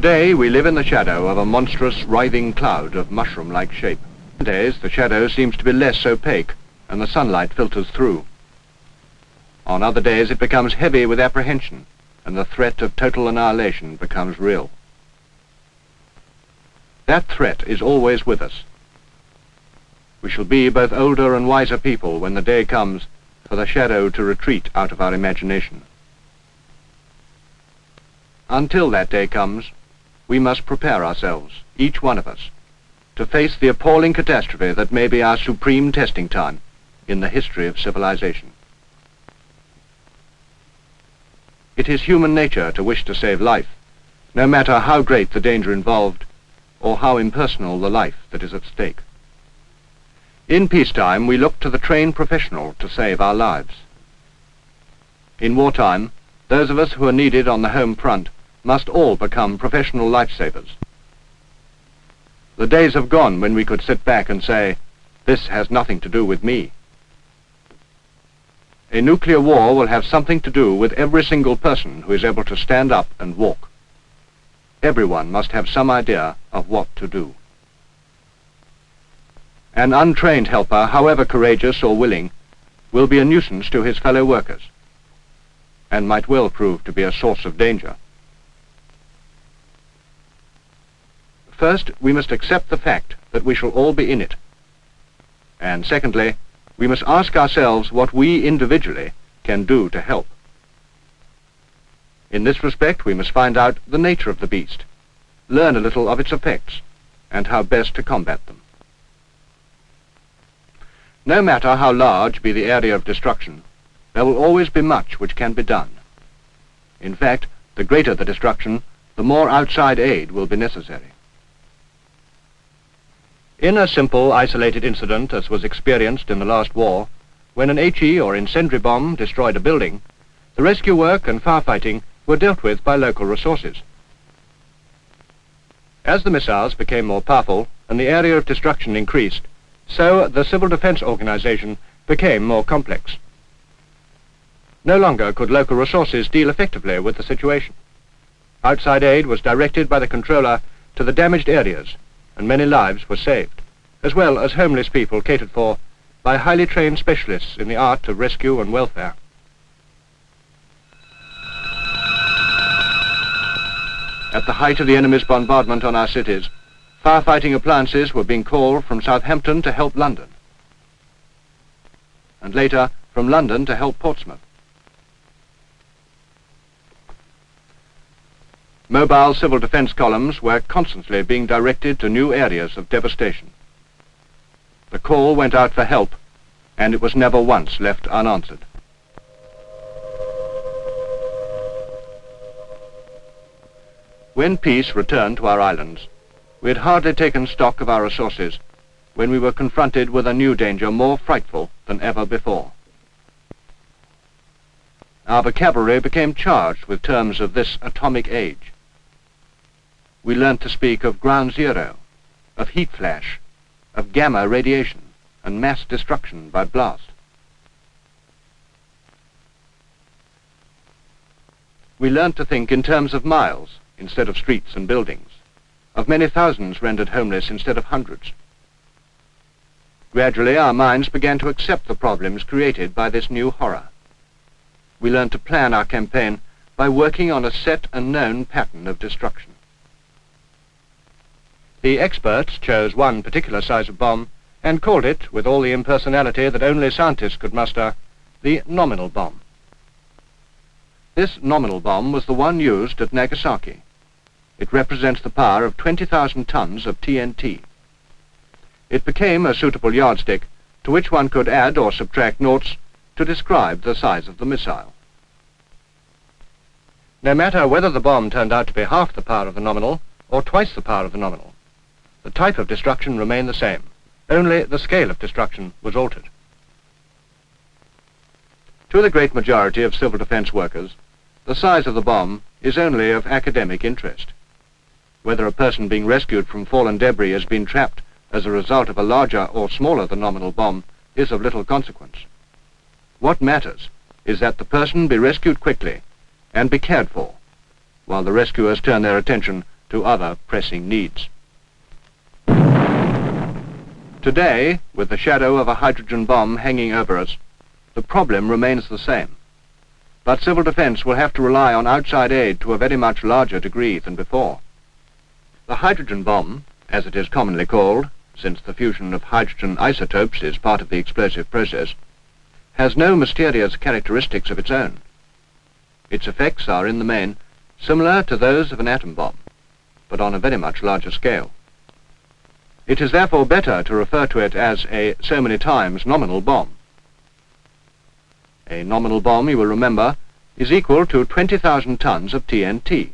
Today we live in the shadow of a monstrous writhing cloud of mushroom-like shape. Nowadays the shadow seems to be less opaque and the sunlight filters through. On other days it becomes heavy with apprehension and the threat of total annihilation becomes real. That threat is always with us. We shall be both older and wiser people when the day comes for the shadow to retreat out of our imagination. Until that day comes, we must prepare ourselves, each one of us, to face the appalling catastrophe that may be our supreme testing time in the history of civilization. It is human nature to wish to save life, no matter how great the danger involved or how impersonal the life that is at stake. In peacetime, we look to the trained professional to save our lives. In wartime, those of us who are needed on the home front must all become professional lifesavers. The days have gone when we could sit back and say, "This has nothing to do with me." A nuclear war will have something to do with every single person who is able to stand up and walk. Everyone must have some idea of what to do. An untrained helper, however courageous or willing, will be a nuisance to his fellow workers, and might well prove to be a source of danger. First, we must accept the fact that we shall all be in it. And secondly, we must ask ourselves what we individually can do to help. In this respect, we must find out the nature of the beast, learn a little of its effects, and how best to combat them. No matter how large be the area of destruction, there will always be much which can be done. In fact, the greater the destruction, the more outside aid will be necessary. In a simple, isolated incident, as was experienced in the last war, when an HE or incendiary bomb destroyed a building, the rescue work and firefighting were dealt with by local resources. As the missiles became more powerful and the area of destruction increased, so the civil defense organization became more complex. No longer could local resources deal effectively with the situation. Outside aid was directed by the controller to the damaged areas, and many lives were saved, as well as homeless people catered for by highly trained specialists in the art of rescue and welfare. At the height of the enemy's bombardment on our cities, firefighting appliances were being called from Southampton to help London, and later from London to help Portsmouth. Mobile civil defense columns were constantly being directed to new areas of devastation. The call went out for help, and it was never once left unanswered. When peace returned to our islands, we had hardly taken stock of our resources when we were confronted with a new danger more frightful than ever before. Our vocabulary became charged with terms of this atomic age. We learned to speak of ground zero, of heat flash, of gamma radiation, and mass destruction by blast. We learned to think in terms of miles instead of streets and buildings, of many thousands rendered homeless instead of hundreds. Gradually, our minds began to accept the problems created by this new horror. We learned to plan our campaign by working on a set and known pattern of destruction. The experts chose one particular size of bomb and called it, with all the impersonality that only scientists could muster, the nominal bomb. This nominal bomb was the one used at Nagasaki. It represents the power of 20,000 tons of TNT. It became a suitable yardstick to which one could add or subtract noughts to describe the size of the missile. No matter whether the bomb turned out to be half the power of the nominal or twice the power of the nominal, the type of destruction remained the same, only the scale of destruction was altered. To the great majority of civil defense workers, the size of the bomb is only of academic interest. Whether a person being rescued from fallen debris has been trapped as a result of a larger or smaller than nominal bomb is of little consequence. What matters is that the person be rescued quickly and be cared for, while the rescuers turn their attention to other pressing needs. Today, with the shadow of a hydrogen bomb hanging over us, the problem remains the same. But civil defense will have to rely on outside aid to a very much larger degree than before. The hydrogen bomb, as it is commonly called, since the fusion of hydrogen isotopes is part of the explosive process, has no mysterious characteristics of its own. Its effects are in the main similar to those of an atom bomb, but on a very much larger scale. It is therefore better to refer to it as a so many times nominal bomb. A nominal bomb, you will remember, is equal to 20,000 tons of TNT.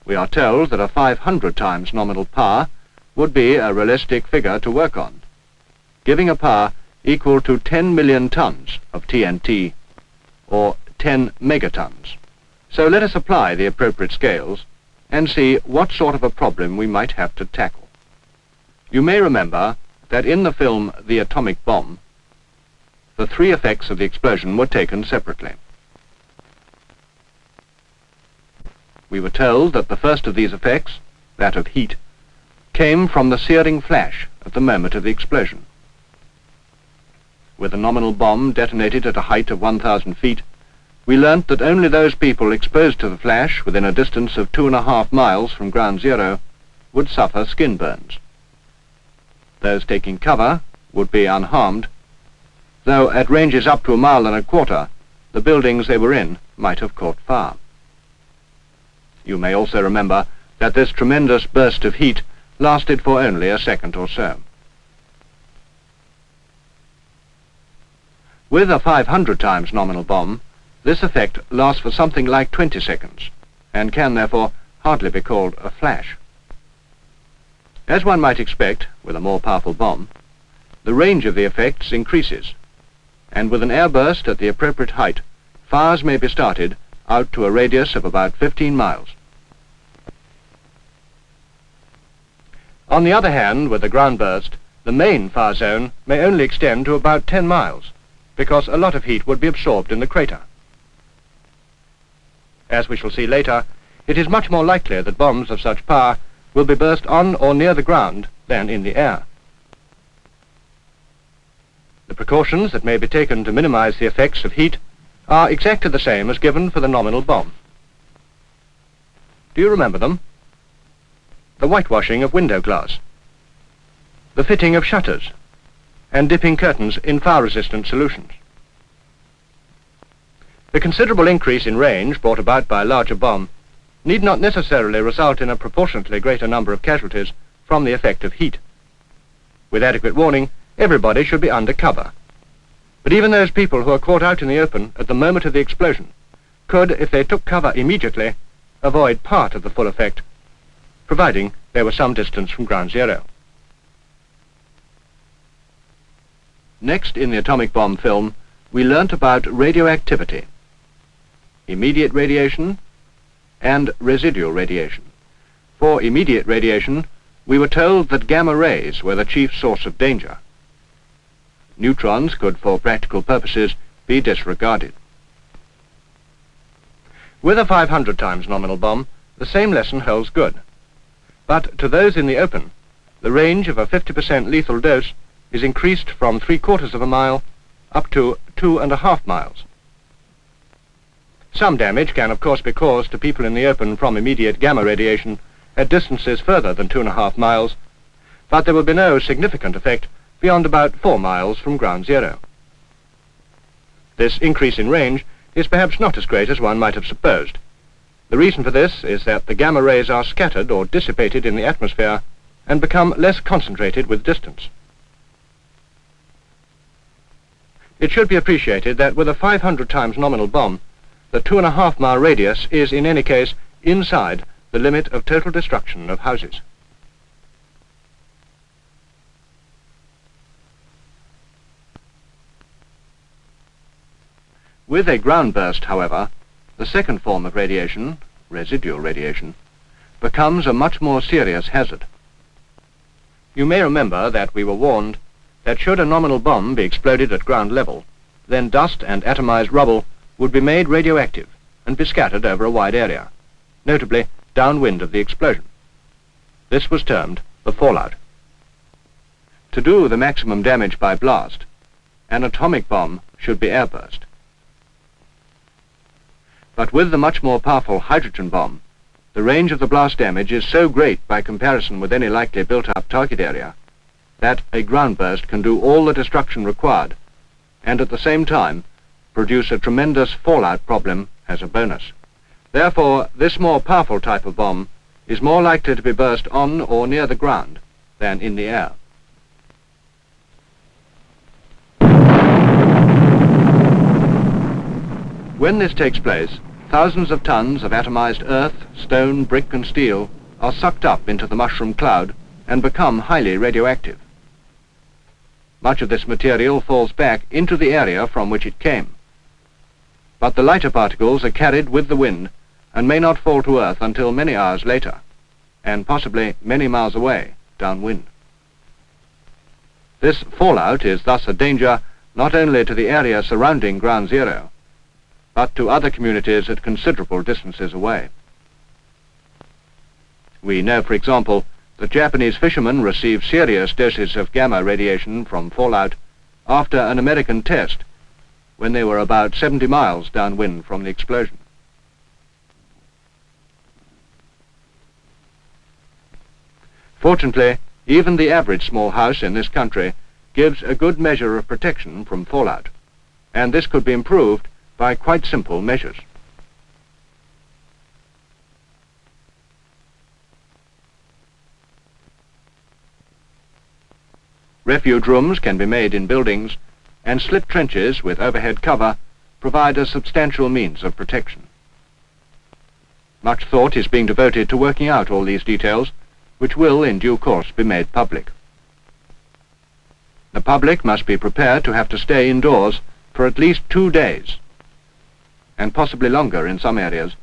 We are told that a 500 times nominal power would be a realistic figure to work on, giving a power equal to 10 million tons of TNT, or 10 megatons. So let us apply the appropriate scales and see what sort of a problem we might have to tackle. You may remember that in the film The Atomic Bomb, the three effects of the explosion were taken separately. We were told that the first of these effects, that of heat, came from the searing flash at the moment of the explosion. With a nominal bomb detonated at a height of 1,000 feet, we learnt that only those people exposed to the flash within a distance of 2.5 miles from ground zero would suffer skin burns. Those taking cover would be unharmed, though at ranges up to 1.25 miles, the buildings they were in might have caught fire. You may also remember that this tremendous burst of heat lasted for only a second or so. With a 500 times nominal bomb, this effect lasts for something like 20 seconds, and can therefore hardly be called a flash. As one might expect with a more powerful bomb, the range of the effects increases, and with an airburst at the appropriate height, fires may be started out to a radius of about 15 miles. On the other hand, with a ground burst, the main fire zone may only extend to about 10 miles, because a lot of heat would be absorbed in the crater. As we shall see later, it is much more likely that bombs of such power will be burst on or near the ground than in the air. The precautions that may be taken to minimize the effects of heat are exactly the same as given for the nominal bomb. Do you remember them? The whitewashing of window glass, the fitting of shutters, and dipping curtains in fire-resistant solutions. The considerable increase in range brought about by a larger bomb need not necessarily result in a proportionately greater number of casualties from the effect of heat. With adequate warning, everybody should be under cover. But even those people who are caught out in the open at the moment of the explosion could, if they took cover immediately, avoid part of the full effect, providing they were some distance from ground zero. Next, in the atomic bomb film, we learnt about radioactivity, immediate radiation, and residual radiation. For immediate radiation, we were told that gamma rays were the chief source of danger. Neutrons could, for practical purposes, be disregarded. With a 500 times nominal bomb, the same lesson holds good. But to those in the open, the range of a 50% lethal dose is increased from 3/4 mile up to 2.5 miles. Some damage can of course be caused to people in the open from immediate gamma radiation at distances further than 2.5 miles, but there will be no significant effect beyond about 4 miles from ground zero. This increase in range is perhaps not as great as one might have supposed. The reason for this is that the gamma rays are scattered or dissipated in the atmosphere and become less concentrated with distance. It should be appreciated that with a 500 times nominal bomb, the 2.5 mile radius is in any case inside the limit of total destruction of houses. With a ground burst, however, the second form of radiation, residual radiation, becomes a much more serious hazard. You may remember that we were warned that should a nominal bomb be exploded at ground level, then dust and atomized rubble would be made radioactive and be scattered over a wide area, notably downwind of the explosion. This was termed the fallout. To do the maximum damage by blast, an atomic bomb should be airburst. But with the much more powerful hydrogen bomb, the range of the blast damage is so great by comparison with any likely built-up target area that a ground burst can do all the destruction required and at the same time produce a tremendous fallout problem as a bonus. Therefore, this more powerful type of bomb is more likely to be burst on or near the ground than in the air. When this takes place, thousands of tons of atomized earth, stone, brick and steel are sucked up into the mushroom cloud and become highly radioactive. Much of this material falls back into the area from which it came. But the lighter particles are carried with the wind and may not fall to earth until many hours later, and possibly many miles away downwind. This fallout is thus a danger not only to the area surrounding Ground Zero, but to other communities at considerable distances away. We know, for example, that Japanese fishermen received serious doses of gamma radiation from fallout after an American test when they were about 70 miles downwind from the explosion. Fortunately, even the average small house in this country gives a good measure of protection from fallout, and this could be improved by quite simple measures. Refuge rooms can be made in buildings, and slit trenches with overhead cover provide a substantial means of protection. Much thought is being devoted to working out all these details, which will in due course be made public. The public must be prepared to have to stay indoors for at least 2 days, and possibly longer in some areas,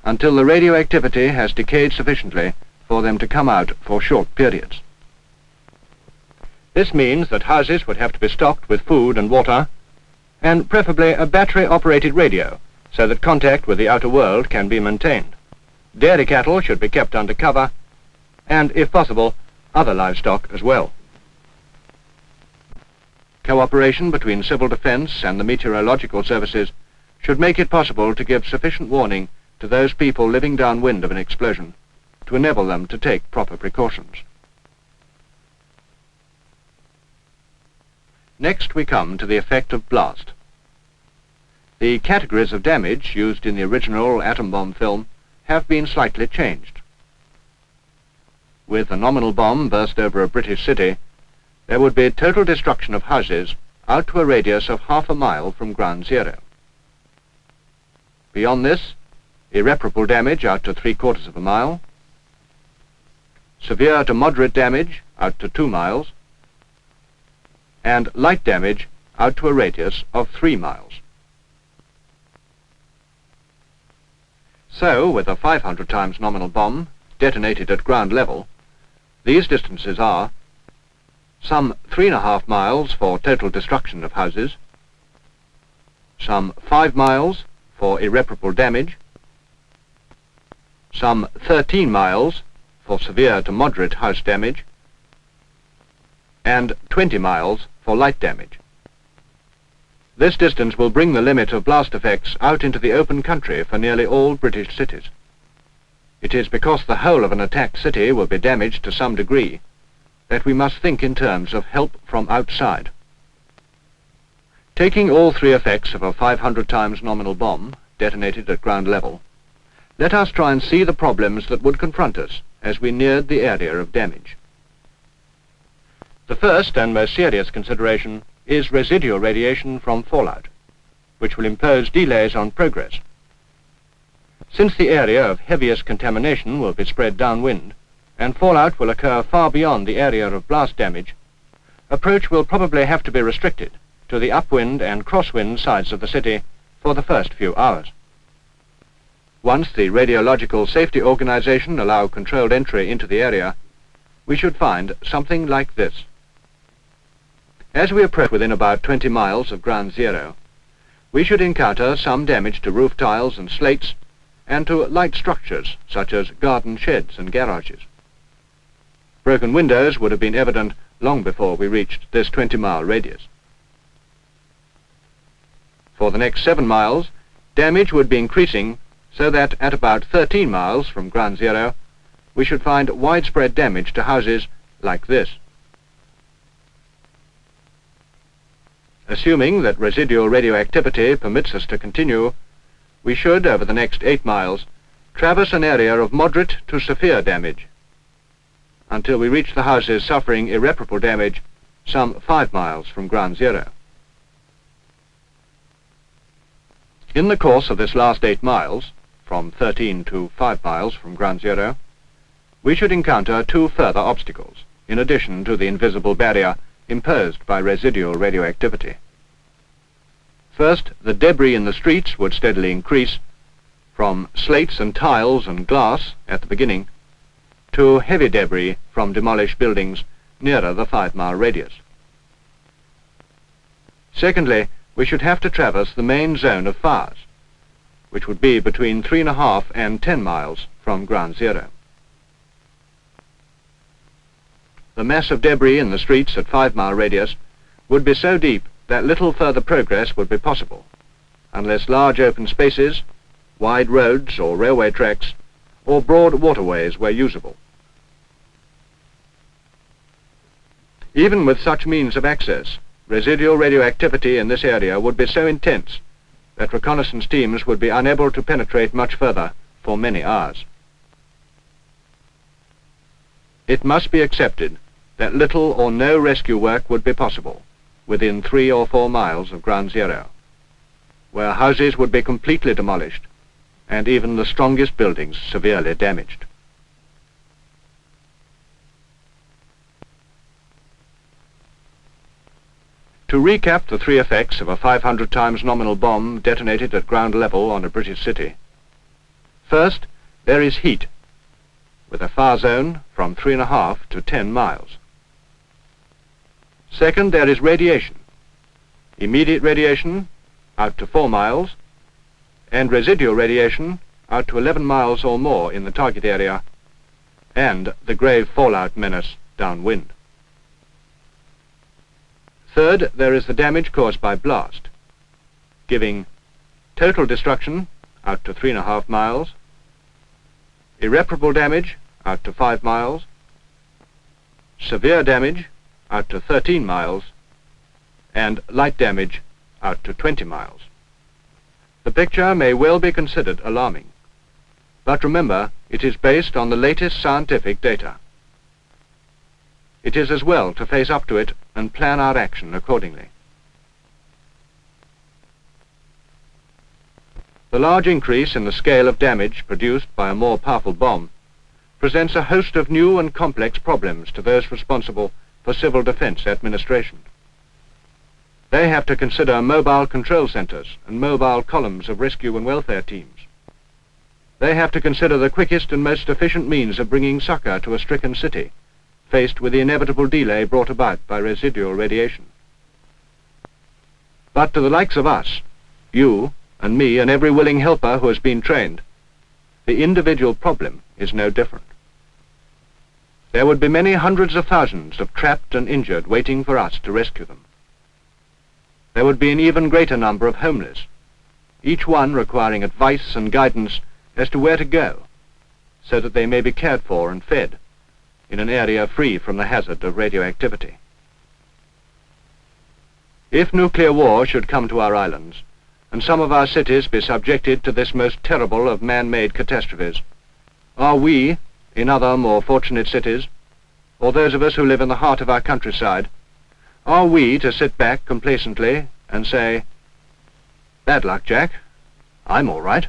until the radioactivity has decayed sufficiently for them to come out for short periods. This means that houses would have to be stocked with food and water, and preferably a battery-operated radio, so that contact with the outer world can be maintained. Dairy cattle should be kept under cover, and, if possible, other livestock as well. Cooperation between civil defense and the meteorological services should make it possible to give sufficient warning to those people living downwind of an explosion to enable them to take proper precautions. Next we come to the effect of blast. The categories of damage used in the original atom bomb film have been slightly changed. With a nominal bomb burst over a British city, there would be total destruction of houses out to a radius of half a mile from Ground Zero. Beyond this, irreparable damage out to 3/4 of a mile, severe to moderate damage out to 2 miles, and light damage out to a radius of 3 miles. So, with a 500 times nominal bomb detonated at ground level, these distances are some 3.5 miles for total destruction of houses, some 5 miles for irreparable damage, some 13 miles for severe to moderate house damage, and 20 miles for light damage. This distance will bring the limit of blast effects out into the open country for nearly all British cities. It is because the whole of an attacked city will be damaged to some degree that we must think in terms of help from outside. Taking all 3 effects of a 500 times nominal bomb detonated at ground level, let us try and see the problems that would confront us as we neared the area of damage. The first and most serious consideration is residual radiation from fallout, which will impose delays on progress. Since the area of heaviest contamination will be spread downwind, and fallout will occur far beyond the area of blast damage, approach will probably have to be restricted to the upwind and crosswind sides of the city for the first few hours. Once the Radiological Safety Organization allow controlled entry into the area, we should find something like this. As we approach within about 20 miles of Ground Zero, we should encounter some damage to roof tiles and slates, and to light structures such as garden sheds and garages. Broken windows would have been evident long before we reached this 20-mile radius. For the next 7 miles, damage would be increasing so that at about 13 miles from ground zero, we should find widespread damage to houses like this. Assuming that residual radioactivity permits us to continue, we should, over the next 8 miles, traverse an area of moderate to severe damage until we reach the houses suffering irreparable damage some 5 miles from ground zero. In the course of this last 8 miles, from 13 to 5 miles from ground zero, we should encounter 2 further obstacles, in addition to the invisible barrier imposed by residual radioactivity. First, the debris in the streets would steadily increase from slates and tiles and glass at the beginning to heavy debris from demolished buildings nearer the 5-mile radius. Secondly, we should have to traverse the main zone of fires, which would be between 3.5 and 10 miles from ground zero. The mass of debris in the streets at 5-mile radius would be so deep that little further progress would be possible, unless large open spaces, wide roads or railway tracks, or broad waterways were usable. Even with such means of access, residual radioactivity in this area would be so intense that reconnaissance teams would be unable to penetrate much further for many hours. It must be accepted that little or no rescue work would be possible within 3 or 4 miles of ground zero, where houses would be completely demolished and even the strongest buildings severely damaged. To recap the 3 effects of a 500 times nominal bomb detonated at ground level on a British city. First, there is heat, with a fire zone from 3.5 to 10 miles. Second, there is radiation. Immediate radiation out to 4 miles, and residual radiation out to 11 miles or more in the target area, and the grave fallout menace downwind. Third, there is the damage caused by blast, giving total destruction out to 3.5 miles, irreparable damage out to 5 miles, severe damage out to 13 miles, and light damage out to 20 miles. The picture may well be considered alarming, but remember, it is based on the latest scientific data. It is as well to face up to it and plan our action accordingly. The large increase in the scale of damage produced by a more powerful bomb presents a host of new and complex problems to those responsible for civil defense administration. They have to consider mobile control centers and mobile columns of rescue and welfare teams. They have to consider the quickest and most efficient means of bringing succor to a stricken city, faced with the inevitable delay brought about by residual radiation. But to the likes of us, you and me and every willing helper who has been trained, the individual problem is no different. There would be many hundreds of thousands of trapped and injured waiting for us to rescue them. There would be an even greater number of homeless, each one requiring advice and guidance as to where to go, so that they may be cared for and fed in an area free from the hazard of radioactivity. If nuclear war should come to our islands, and some of our cities be subjected to this most terrible of man-made catastrophes, are we, in other more fortunate cities, or those of us who live in the heart of our countryside, are we to sit back complacently and say, "Bad luck, Jack, I'm all right"?